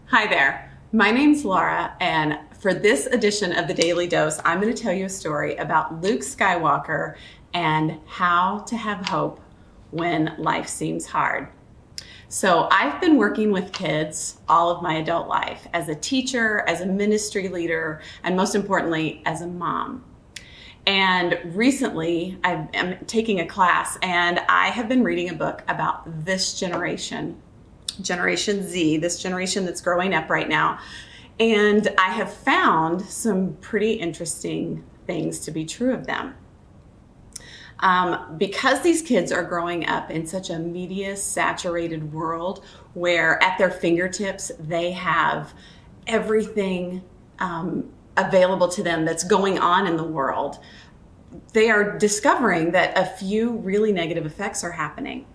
Hi there, my name's Laura, and for this edition of the Daily Dose, I'm going to tell you a story about Luke Skywalker and how to have hope when life seems hard. So I've been working with kids all of my adult life as a teacher, as a ministry leader, and most importantly, as a mom. And recently, I'm taking a class, and I have been reading a book about this generation, Generation Z, this generation that's growing up right now. And I have found some pretty interesting things to be true of them. Because these kids are growing up in such a media-saturated world where at their fingertips they have everything available to them that's going on in the world, they are discovering that a few really negative effects are happening.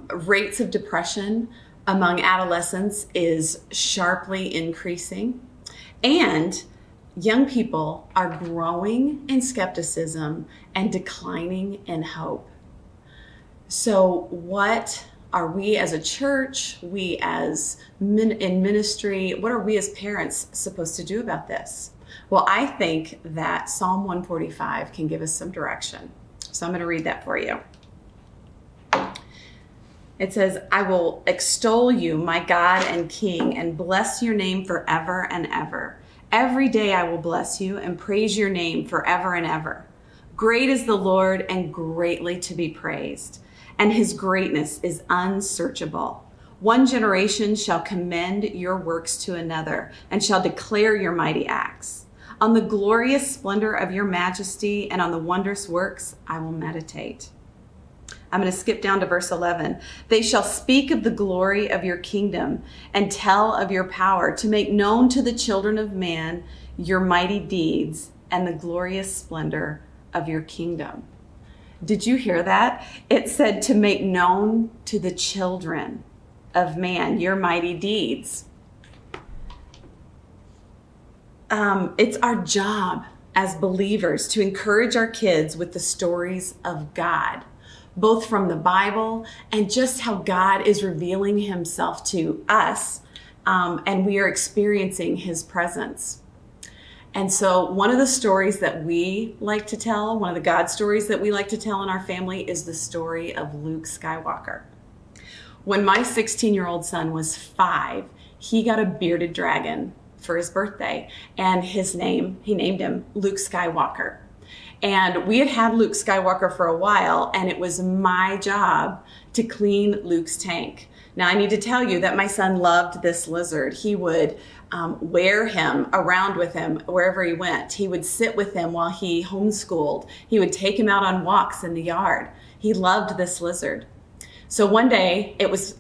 Rates of depression among adolescents is sharply increasing, and young people are growing in skepticism and declining in hope. So what are we as a church, we as in ministry, what are we as parents supposed to do about this? Well, I think that Psalm 145 can give us some direction. So I'm going to read that for you. It says, I will extol you, my God and King, and bless your name forever and ever. Every day I will bless you and praise your name forever and ever. Great is the Lord and greatly to be praised, and his greatness is unsearchable. One generation shall commend your works to another and shall declare your mighty acts. On the glorious splendor of your majesty and on the wondrous works I will meditate. I'm going to skip down to verse 11. They shall speak of the glory of your kingdom and tell of your power to make known to the children of man your mighty deeds and the glorious splendor of your kingdom. Did you hear that? It said to make known to the children of man your mighty deeds. It's our job as believers to encourage our kids with the stories of God, both from the Bible and just how God is revealing himself to us, and we are experiencing his presence. And so one of the stories that we like to tell, one of the God stories that we like to tell in our family is the story of Luke Skywalker. When my 16-year-old son was 5, he got a bearded dragon for his birthday, and he named him Luke Skywalker. And we had had Luke Skywalker for a while, and it was my job to clean Luke's tank. Now, I need to tell you that my son loved this lizard. He would wear him around with him wherever he went. He would sit with him while he homeschooled. He would take him out on walks in the yard. He loved this lizard. So one day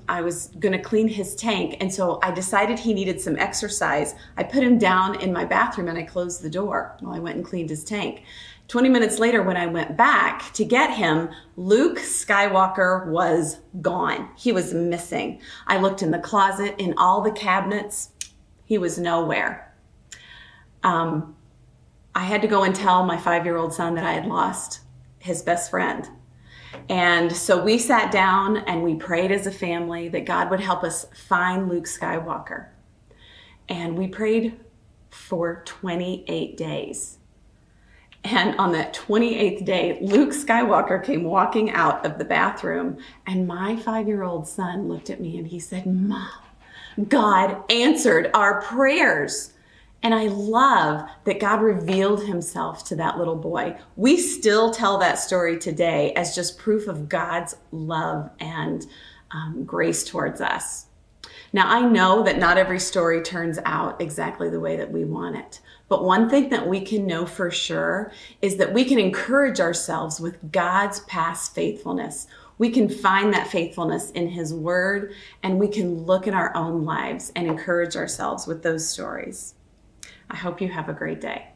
I was going to clean his tank, and so I decided he needed some exercise. I put him down in my bathroom and I closed the door while I went and cleaned his tank. 20 minutes later, when I went back to get him, Luke Skywalker was gone. He was missing. I looked in the closet, in all the cabinets. He was nowhere. I had to go and tell my 5-year-old son that I had lost his best friend. And so we sat down and we prayed as a family that God would help us find Luke Skywalker. And we prayed for 28 days. And on that 28th day, Luke Skywalker came walking out of the bathroom, and my 5-year-old son looked at me and he said, Mom, God answered our prayers. And I love that God revealed himself to that little boy. We still tell that story today as just proof of God's love and grace towards us. Now, I know that not every story turns out exactly the way that we want it. But one thing that we can know for sure is that we can encourage ourselves with God's past faithfulness. We can find that faithfulness in his word, and we can look at our own lives and encourage ourselves with those stories. I hope you have a great day.